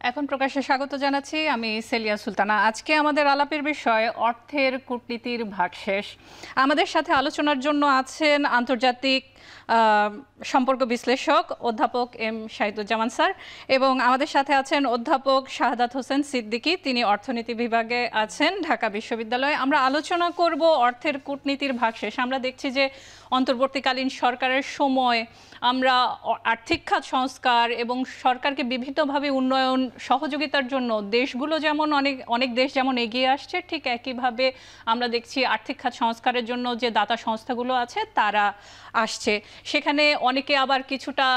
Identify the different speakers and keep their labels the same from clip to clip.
Speaker 1: এখন প্রকাশ্যে স্বাগত জানাচ্ছি আমি সেলিয়া সুলতানা। আজকে আমাদের আলাপের বিষয় অর্থের কূটনীতির ভাগশেষ। আমাদের সাথে আলোচনার জন্য আছেন আন্তর্জাতিক সম্পর্ক বিশ্লেষক অধ্যাপক এম শাহিদুজ্জামান স্যার, এবং আমাদের সাথে আছেন অধ্যাপক শাহাদাত হোসেন সিদ্দিকী, তিনি অর্থনীতি বিভাগে আছেন ঢাকা বিশ্ববিদ্যালয়ে। আমরা আলোচনা করব অর্থের কূটনীতির ভাগশেষ। আমরা দেখছি যে অন্তর্বর্তীকালীন সরকারের সময় আমরা আর্থিক খাত সংস্কার এবং সরকারকে বিভিন্নভাবে উন্নয়ন সহযোগিতার জন্য দেশগুলো যেমন অনেক দেশ যেমন এগিয়ে আসছে, ঠিক একইভাবে আমরা দেখছি আর্থিক খাত সংস্কারের জন্য যে দাতা সংস্থাগুলো আছে তারা আসছে। সেখানে অনেকে আবার কিছুটা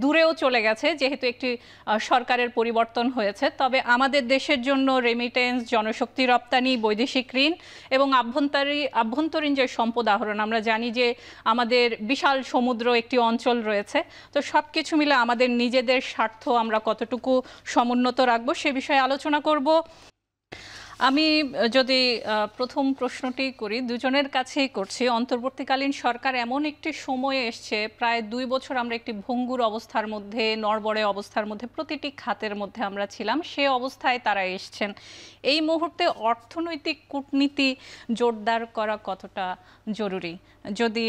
Speaker 1: দূরেও চলে গেছে যেহেতু একটি সরকারের পরিবর্তন হয়েছে। তবে আমাদের দেশের জন্য রেমিটেন্স, জনশক্তি রপ্তানি, বৈদেশিক ঋণ এবং আভ্যন্তরীণ যে সম্পদ আহরণ, আমরা জানি যে আমাদের বিশাল সমুদ্র একটি অঞ্চল রয়েছে। তো সব কিছু মিলে আমাদের নিজেদের স্বার্থ আমরা কতটুকু সমুন্নত রাখবো সে বিষয়ে আলোচনা করব। আমি যদি প্রথম প্রশ্নটি করি, দুজনের কাছেই করছি। অন্তর্বর্তীকালীন সরকার এমন একটি সময়ে এসছে, প্রায় 2 বছর আমরা একটি ভঙ্গুর অবস্থার মধ্যে, নড়বড়ে অবস্থার মধ্যে প্রতিটি খাতের মধ্যে আমরা ছিলাম, সে অবস্থায় তারা এসছেন। এই মুহূর্তে অর্থনৈতিক কূটনীতি জোরদার করা কতটা জরুরি, যদি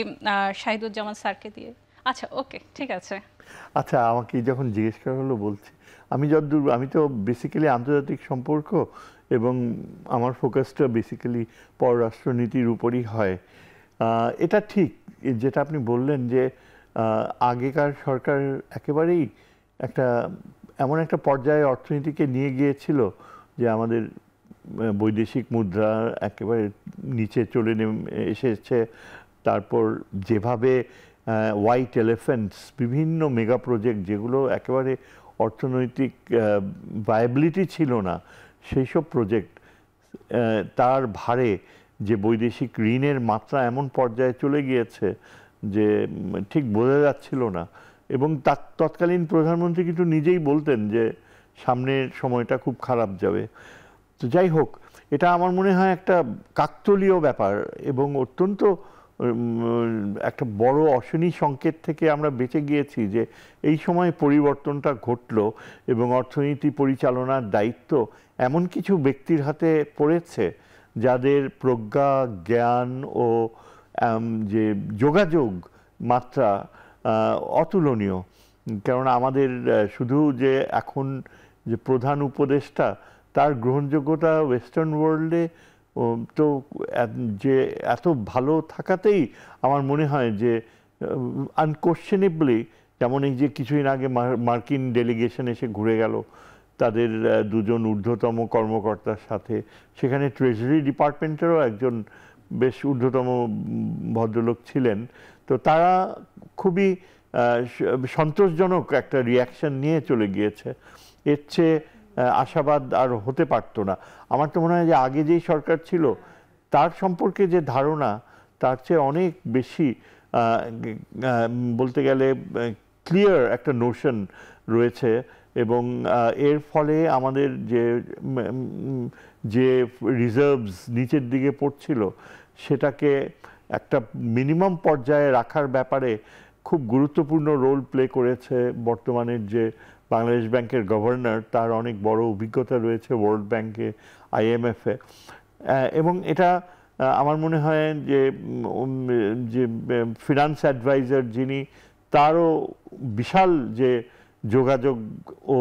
Speaker 1: শাহিদুজ্জামান স্যারকে দিয়ে। আচ্ছা, ওকে, ঠিক আছে।
Speaker 2: আচ্ছা, আমাকে যখন জিজ্ঞেস করা হলো বলছি, আমি তো বেসিক্যালি আন্তর্জাতিক সম্পর্ক এবং আমার ফোকাসটা বেসিক্যালি পররাষ্ট্রনীতির উপরই হয়। এটা ঠিক যেটা আপনি বললেন যে আগেকার সরকার একেবারেই এমন একটা পর্যায়ে অর্থনীতিকে নিয়ে গিয়েছিল যে আমাদের বৈদেশিক মুদ্রা একেবারে নিচে চলে এসেছে। তারপর যেভাবে হোয়াইট এলিফ্যান্টস, বিভিন্ন মেগা প্রজেক্ট যেগুলো একেবারে অর্থনৈতিক ভায়াবিলিটি ছিল না, সেই সব প্রজেক্ট তার ভারে যে বৈদেশিক ঋণের মাত্রা এমন পর্যায়ে চলে গিয়েছে যে ঠিক বোঝা যাচ্ছিল না। এবং তৎকালীন প্রধানমন্ত্রী কিন্তু নিজেই বলতেন যে সামনের সময়টা খুব খারাপ যাবে। তো যাই হোক, এটা আমার মনে হয় একটা কাকতালীয় ব্যাপার এবং অত্যন্ত একটা বড় অশনি সংকেত থেকে আমরা বেঁচে গিয়েছি যে এই সময় পরিবর্তনটা ঘটলো এবং অর্থনীতি পরিচালনার দায়িত্ব এমন কিছু ব্যক্তির হাতে পড়েছে যাদের প্রজ্ঞা, জ্ঞান ও যে যোগাযোগ মাত্রা অতুলনীয়। কারণ আমাদের শুধু যে এখন যে প্রধান উপদেষ্টা, তার গ্রহণযোগ্যতা ওয়েস্টার্ন ওয়ার্ল্ডে তো যে এত ভালো থাকাতেই আমার মনে হয় যে আনকোশ্চেনেবলি, যেমন এই যে কিছুদিন আগে মার্কিন ডেলিগেশন এসে ঘুরে গেল তাদের দুজন ঊর্ধ্বতম কর্মকর্তার সাথে, সেখানে ট্রেজারি ডিপার্টমেন্টেরও একজন বেশ ঊর্ধ্বতম ভদ্রলোক ছিলেন। তো তারা খুবই সন্তোষজনক একটা রিয়াকশন নিয়ে চলে গিয়েছে। এর চেয়ে আশাবাদ আর হতে পারতো না। আমার তো মনে হয় যে আগে যেই সরকার ছিল তার সম্পর্কে যে ধারণা তার চেয়ে অনেক বেশি, বলতে গেলে ক্লিয়ার একটা নোশন রয়েছে। এবং এর ফলে আমাদের যে রিজার্ভস নিচের দিকে পড়ছিল সেটাকে একটা মিনিমাম পর্যায়ে রাখার ব্যাপারে খুব গুরুত্বপূর্ণ রোল প্লে করেছে বর্তমানের যে বাংলাদেশ ব্যাংকের গভর্নর। তার অনেক বড় অভিজ্ঞতা রয়েছে ওয়ার্ল্ড ব্যাংকে, IMF-এ। এবং এটা আমার মনে হয় যে ফিনান্স অ্যাডভাইজার যিনি, তারও বিশাল যে যোগাযোগ ও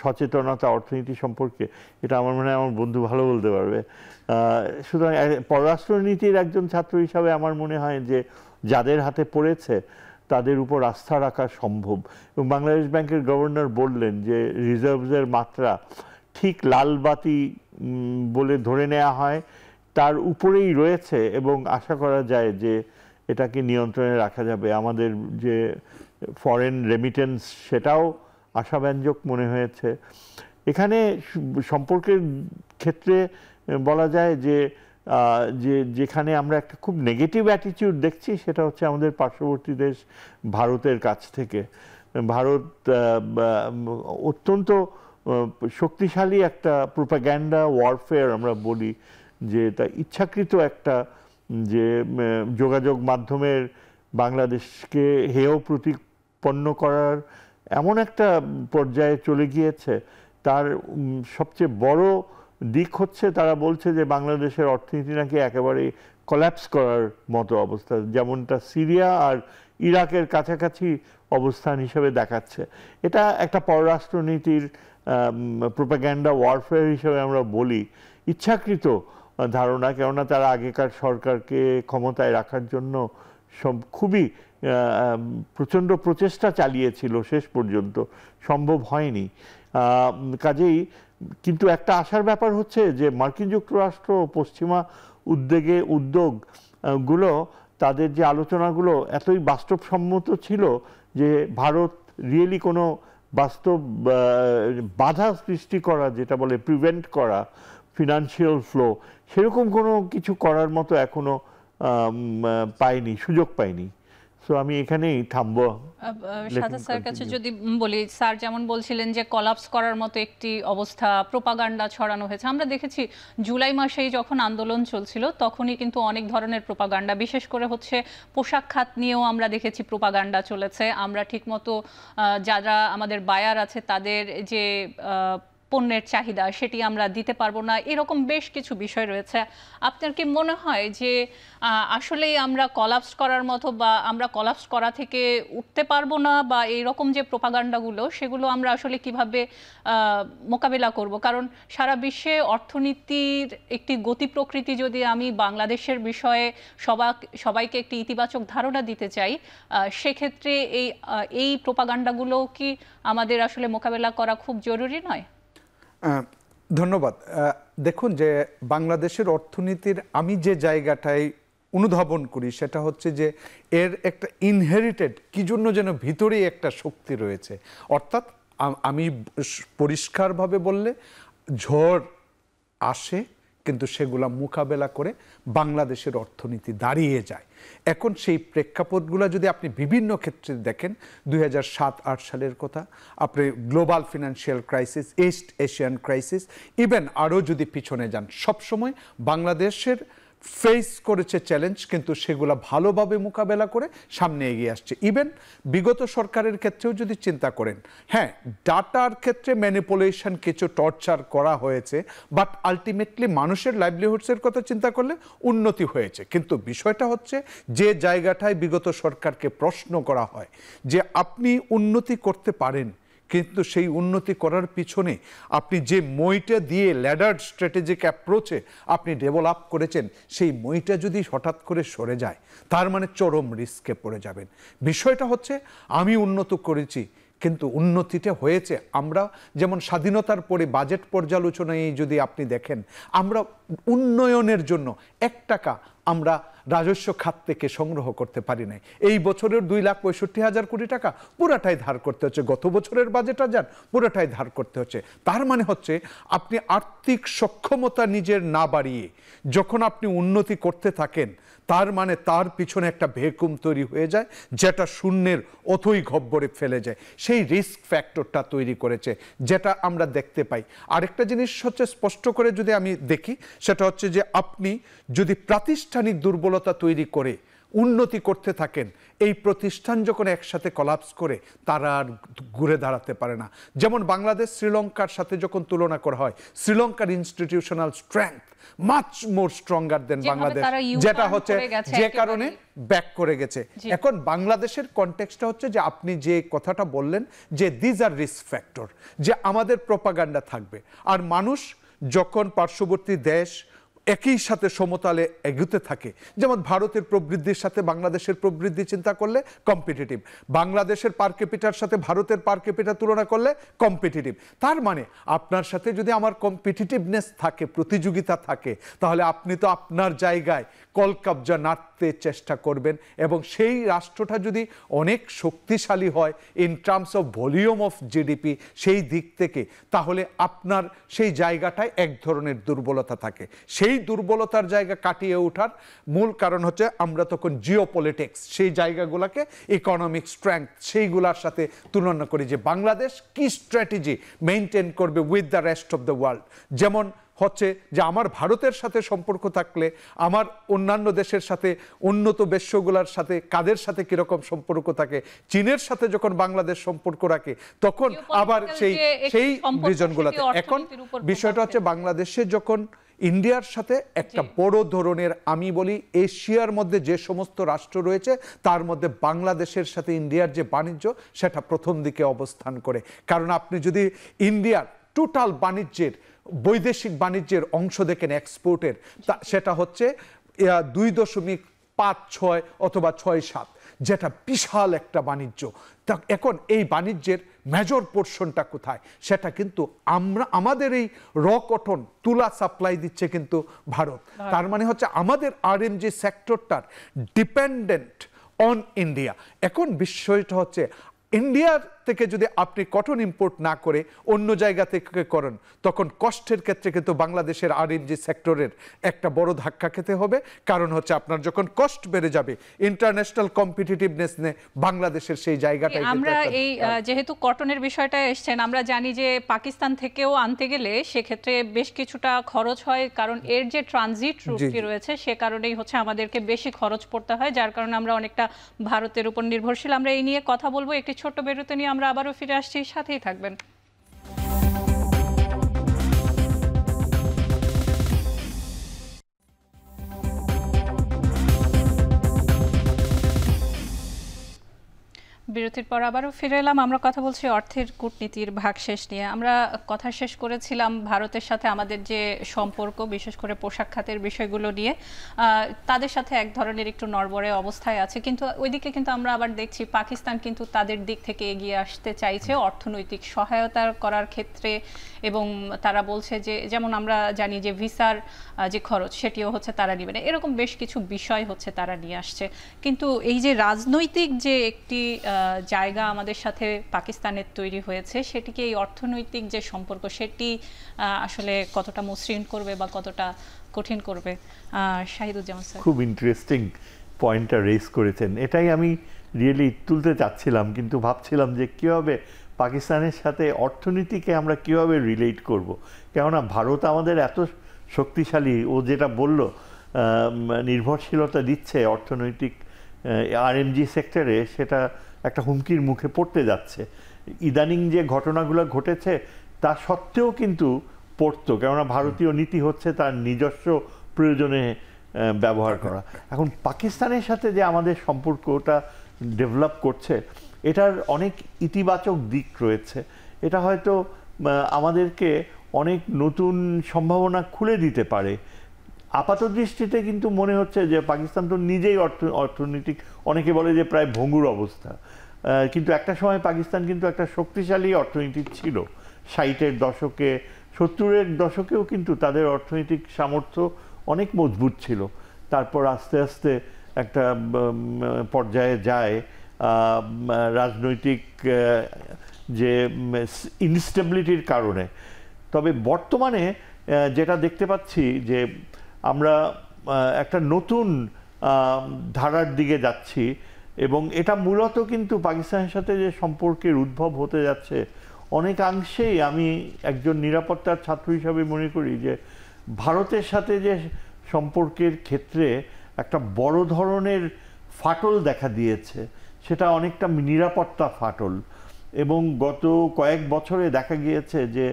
Speaker 2: সচেতনতা অর্থনীতি সম্পর্কে, এটা আমার মনে হয় আমার বন্ধু ভালো বলতে পারবে। সুতরাং পররাষ্ট্রনীতির একজন ছাত্র হিসাবে আমার মনে হয় যে যাদের হাতে পড়েছে তাদের উপর আস্থা রাখা সম্ভব। এবং বাংলাদেশ ব্যাংকের গভর্নর বললেন যে রিজার্ভসের মাত্রা ঠিক লাল বাতি বলে ধরে নেওয়া হয় তার উপরেই রয়েছে এবং আশা করা যায় যে এটাকে নিয়ন্ত্রণে রাখা যাবে। আমাদের যে ফরেন রেমিটেন্স, সেটাও আশাব্যঞ্জক মনে হয়েছে। এখানে সম্পর্কের ক্ষেত্রে বলা যায় যে যেখানে আমরা একটা খুব নেগেটিভ অ্যাটিটিউড দেখছি সেটা হচ্ছে আমাদের পার্শ্ববর্তী দেশ ভারতের কাছ থেকে। ভারত অত্যন্ত শক্তিশালী একটা প্রোপাগ্যান্ডা ওয়ারফেয়ার আমরা বলি, যে তা ইচ্ছাকৃত একটা যে যোগাযোগ মাধ্যমের বাংলাদেশকে হেয় প্রতিপন্ন করার এমন একটা পর্যায়ে চলে গিয়েছে তার সবচেয়ে বড় দিক হচ্ছে তারা বলছে যে বাংলাদেশের অর্থনীতি নাকি একেবারে কলাপস করার মতো অবস্থা, যেমনটা সিরিয়া আর ইরাকের কাছাকাছি অবস্থান হিসেবে দেখাচ্ছে। এটা একটা পররাষ্ট্রনীতির প্রোপাগ্যান্ডা ওয়ারফেয়ার হিসেবে আমরা বলি, ইচ্ছাকৃত ধারণা, কেননা তারা আগেকার সরকারকে ক্ষমতায় রাখার জন্য খুবই প্রচণ্ড প্রচেষ্টা চালিয়েছিল, শেষ পর্যন্ত সম্ভব হয়নি। কাজেই কিন্তু একটা আশার ব্যাপার হচ্ছে যে মার্কিন যুক্তরাষ্ট্র ও পশ্চিমা উদ্যোগগুলো, তাদের যে আলোচনাগুলো এতই বাস্তবসম্মত ছিল যে ভারত রিয়েলি কোনো বাস্তব বাধা সৃষ্টি করা, যেটা বলে প্রিভেন্ট করা ফিনান্সিয়াল ফ্লো, সেরকম কোনো কিছু করার মতো এখনো পায়নি, সুযোগ পায়নি। সো আমি এখানেই থামবো।
Speaker 1: সাদাত স্যারের কাছে যদি বলি, স্যার যেমন বলছিলেন যে কলাপস করার মতো একটি অবস্থা, প্রোপাগান্ডা ছড়ানো হয়েছে। আমরা দেখেছি জুলাই মাসেই যখন আন্দোলন চলছিল তখনই কিন্তু অনেক ধরনের প্রোপাগান্ডা, বিশেষ করে হচ্ছে পোশাক খাত নিয়েও আমরা দেখেছি প্রোপাগান্ডা চলেছে। আমরা ঠিকমতো যারা আমাদের বায়ার আছে তাদের যে পণ্যের চাহিদা সেটি আমরা দিতে পারবো না, এরকম বেশ কিছু বিষয় রয়েছে। আপনার কি মনে হয় যে আসলেই আমরা কলাপস করার মতো, বা আমরা কলাপস করা থেকে উঠতে পারবো না, বা এইরকম যে প্রোপাগান্ডাগুলো সেগুলো আমরা আসলে কিভাবে মোকাবেলা করব? কারণ সারা বিশ্বে অর্থনীতির একটি গতি প্রকৃতি যদি আমি বাংলাদেশের বিষয়ে সবাইকে একটি ইতিবাচক ধারণা দিতে চাই, সেক্ষেত্রে এই প্রোপাগান্ডাগুলো কি আমাদের আসলে মোকাবেলা করা খুব জরুরি নয়?
Speaker 3: ধন্যবাদ। দেখুন, যে বাংলাদেশের অর্থনীতির আমি যে জায়গাটায় অনুধাবন করি সেটা হচ্ছে যে এর একটা ইনহেরিটেড কি জন্য যেন ভিতরেই একটা শক্তি রয়েছে। অর্থাৎ আমি পরিষ্কারভাবে বললে, ঝড় আসে কিন্তু সেগুলা মোকাবেলা করে বাংলাদেশের অর্থনীতি দাঁড়িয়ে যায়। এখন সেই প্রেক্ষাপটগুলো যদি আপনি বিভিন্ন ক্ষেত্রে দেখেন, 2007-08 সালের কথা, আপনি global financial crisis, east Asian crisis, even আরও যদি পিছনে যান, সবসময় বাংলাদেশের ফেস করেছে চ্যালেঞ্জ, কিন্তু সেগুলো ভালোভাবে মোকাবেলা করে সামনে এগিয়ে আসছে। ইভেন বিগত সরকারের ক্ষেত্রেও যদি চিন্তা করেন, হ্যাঁ, ডাটার ক্ষেত্রে ম্যানিপুলেশন, কিছু টর্চার করা হয়েছে, বাট আলটিমেটলি মানুষের লাইভলিহুডসের কথা চিন্তা করলে উন্নতি হয়েছে। কিন্তু বিষয়টা হচ্ছে যে জায়গাটায় বিগত সরকারকে প্রশ্ন করা হয় যে আপনি উন্নতি করতে পারেন, কিন্তু সেই উন্নতি করার পিছনে আপনি যে মইটা দিয়ে ল্যাডার স্ট্র্যাটেজিক অ্যাপ্রোচে আপনি ডেভেলপ করেছেন, সেই মইটা যদি হঠাৎ করে সরে যায়, তার মানে চরম রিস্কে পড়ে যাবেন। বিষয়টা হচ্ছে আমি উন্নত করেছি, কিন্তু উন্নতিটা হয়েছে। আমরা যেমন স্বাধীনতার পরে বাজেট পর্যালোচনায় যদি আপনি দেখেন, আমরা উন্নয়নের জন্য 1 টাকা আমরা রাজস্ব খাত থেকে সংগ্রহ করতে পারি নাই। এই বছরের 2,65,000 কোটি টাকা পুরাটাই ধার করতে হচ্ছে, গত বছরের বাজেটটা যান পুরাটাই ধার করতে হচ্ছে। তার মানে হচ্ছে আপনি আর্থিক সক্ষমতা নিজের না বাড়িয়ে যখন আপনি উন্নতি করতে থাকেন, তার মানে তার পিছনে একটা ভ্যাকুম তৈরি হয়ে যায়, যেটা শূন্যের অথই গহ্বরে ফেলে যায়। সেই রিস্ক ফ্যাক্টরটা তৈরি করেছে, যেটা আমরা দেখতে পাই। আরেকটা জিনিস হচ্ছে, স্পষ্ট করে যদি আমি দেখি, সেটা হচ্ছে যে আপনি যদি প্রাতিষ্ঠানিক দুর্বলতা তৈরি করে উন্নতি করতে থাকেন, এই প্রতিষ্ঠান যখন একসাথে কলাপস করে তারা আর ঘুরে দাঁড়াতে পারে না। যেমন বাংলাদেশ শ্রীলঙ্কার সাথে যখন তুলনা করা হয়, শ্রীলঙ্কার institutional strength much more stronger than Bangladesh, যেটা হচ্ছে যে কারণে ব্যাক করে গেছে। এখন বাংলাদেশের কনটেক্সটটা হচ্ছে যে আপনি যে কথাটা বললেন যে দিজ আর রিস্ক ফ্যাক্টর, যে আমাদের প্রপাগান্ডা থাকবে, আর মানুষ যখন পার্শ্ববর্তী দেশ একই সাথে সমতালে এগুতে থাকে, যেমন ভারতের প্রবৃদ্ধির সাথে বাংলাদেশের প্রবৃদ্ধি চিন্তা করলে কম্পিটিটিভ, বাংলাদেশের পার ক্যাপিটার সাথে ভারতের পার ক্যাপিটা তুলনা করলে কম্পিটিটিভ। তার মানে আপনার সাথে যদি আমার কম্পিটিটিভনেস থাকে, প্রতিযোগিতা থাকে, তাহলে আপনি তো আপনার জায়গায় কলকাবজা নাড়তে চেষ্টা করবেন, এবং সেই রাষ্ট্রটা যদি অনেক শক্তিশালী হয় in terms of volume of GDP, সেই দিক থেকে, তাহলে আপনার সেই জায়গাটায় এক ধরনের দুর্বলতা থাকে। সেই দুর্বলতার জায়গা কাটিয়ে ওঠার মূল কারণ হচ্ছে আমরা তখন জিওপলিটিক্স, সেই জায়গাগুলোকে ইকোনমিক স্ট্রেংথ, সেইগুলোর সাথে তুলনা করি যে বাংলাদেশ কি স্ট্র্যাটেজি মেনটেন করবে with the rest of the world. যেমন হচ্ছে যে আমার ভারতের সাথে সম্পর্ক থাকলে আমার অন্যান্য দেশের সাথে, উন্নত বিশ্বগুলোর সাথে কাদের সাথে কিরকম সম্পর্ক থাকে, চীনের সাথে যখন বাংলাদেশ সম্পর্ক রাখে তখন আবার সেই সেই রিজনগুলোতে। এখন বিষয়টা হচ্ছে বাংলাদেশে যখন ইন্ডিয়ার সাথে একটা বড় ধরনের, আমি বলি এশিয়ার মধ্যে যে সমস্ত রাষ্ট্র রয়েছে তার মধ্যে বাংলাদেশের সাথে ইন্ডিয়ার যে বাণিজ্য সেটা প্রথম দিকে অবস্থান করে। কারণ আপনি যদি ইন্ডিয়ার টোটাল বাণিজ্যের, বৈদেশিক বাণিজ্যের অংশ দেখেন এক্সপোর্টের, সেটা হচ্ছে 2.56 অথবা 6.7, যেটা বিশাল একটা বাণিজ্য। তা এখন এই বাণিজ্যের মেজর পোর্শনটা কোথায়? সেটা কিন্তু আমাদের এই র কটন তুলা সাপ্লাই দিচ্ছে কিন্তু ভারত। তার মানে হচ্ছে আমাদের আরএমজি সেক্টরটার ডিপেন্ডেন্ট অন ইন্ডিয়া। এখন বিষয়টা হচ্ছে ইন্ডিয়ার থেকে যদি আপনি কটন ইম্পোর্ট না করে অন্য জায়গা থেকে করেন, তখন কষ্টের ক্ষেত্রে কিন্তু বাংলাদেশের আরএমজি সেক্টরের একটা বড় ধাক্কা খেতে হবে। কারণ হচ্ছে আপনার যখন কষ্ট বেড়ে যাবে, ইন্টারন্যাশনাল কম্পিটিটিভনেস নিয়ে বাংলাদেশের সেই জায়গাটাই।
Speaker 1: আমরা এই যেহেতু কটনের বিষয়টা এসছেন, আমরা জানি যে পাকিস্তান থেকেও আনতে গেলে সেক্ষেত্রে বেশ কিছুটা খরচ হয়, কারণ এর যে ট্রানজিট রুটটি রয়েছে সে কারণেই হচ্ছে আমাদেরকে বেশি খরচ পড়তে হয়, যার কারণে আমরা অনেকটা ভারতের উপর নির্ভরশীল। আমরা এই নিয়ে কথা বলবো, একটি ছোট্ট বিরতি নিয়ে আমরা আবারও ফিরে আসছি, সাথেই থাকবেন। বিরতির পর আবারও ফিরে এলাম। আমরা কথা বলছি অর্থের কূটনীতির ভাগশেষ নিয়ে। আমরা কথা শেষ করেছিলাম ভারতের সাথে আমাদের যে সম্পর্ক, বিশেষ করে পোশাক খাতের বিষয়গুলো নিয়ে। তাদের সাথে এক ধরনের একটু নড়বড়ে অবস্থায় আছে, কিন্তু ওইদিকে কিন্তু আমরা আবার দেখছি পাকিস্তান কিন্তু তাদের দিক থেকে এগিয়ে আসতে চাইছে অর্থনৈতিক সহায়তা করার ক্ষেত্রে, এবং তারা বলছে যে, যেমন আমরা জানি যে ভিসার যে খরচ সেটিও হচ্ছে তারা নেবে না, এরকম বেশ কিছু বিষয় হচ্ছে তারা নিয়ে আসছে। কিন্তু এই যে রাজনৈতিক যে একটি জায়গা আমাদের সাথে পাকিস্তানের তৈরি হয়েছে, সেটিকে এই অর্থনৈতিক যে সম্পর্ক সেটি আসলে কতটা মসৃণ করবে বা কতটা কঠিন করবে? শাহিদুজ্জামান স্যার,
Speaker 2: খুব ইন্টারেস্টিং পয়েন্টটা রেজ করেছেন। এটাই আমি রিয়েলি তুলতে চাচ্ছিলাম, কিন্তু ভাবছিলাম যে কীভাবে পাকিস্তানের সাথে অর্থনীতিকে আমরা কিভাবে রিলেট করব। কেননা ভারত আমাদের এত শক্তিশালী, ও যেটা বলল নির্ভরশীলতা দিচ্ছে অর্থনৈতিক আরএমজি সেক্টরে, সেটা একটা হুমকির মুখে পড়তে যাচ্ছে। ইদানিং যে ঘটনাগুলো ঘটেছে তা সত্ত্বেও কিন্তু পড়তো, কেননা ভারতীয় নীতি হচ্ছে তার নিজস্ব প্রয়োজনে ব্যবহার করা। এখন পাকিস্তানের সাথে যে আমাদের সম্পর্কটা ডেভেলপ করছে, এটার অনেক ইতিবাচক দিক রয়েছে। এটা হয়তো আমাদেরকে অনেক নতুন সম্ভাবনা খুলে দিতে পারে। আপাত দৃষ্টিতে কিন্তু মনে হচ্ছে যে পাকিস্তান তো নিজেই অর্থনৈতিক, অনেকে বলে যে প্রায় ভঙ্গুর অবস্থা, কিন্তু একটা সময় পাকিস্তান কিন্তু একটা শক্তিশালী অর্থনীতি ছিল। 60-এর দশকে, 70-এর দশকেও কিন্তু তাদের অর্থনৈতিক সামর্থ্য অনেক মজবুত ছিল। তারপর আস্তে আস্তে একটা পর্যায়ে যায় রাজনৈতিক যে ইনস্টেবিলিটির কারণে। তবে বর্তমানে যেটা দেখতে পাচ্ছি যে আমরা একটা নতুন ধারার দিকে যাচ্ছি, এবং এটা মূলত কিন্তু পাকিস্তানের সাথে যে সম্পর্কের উদ্ভব হতে যাচ্ছে, অনেকাংশেই আমি একজন নিরাপত্তার ছাত্র হিসাবে মনে করি যে ভারতের সাথে যে সম্পর্কের ক্ষেত্রে একটা বড় ধরনের ফাটল দেখা দিয়েছে, সেটা অনেকটা নিরাপত্তা ফাটল। এবং গত কয়েক বছরে দেখা গিয়েছে যে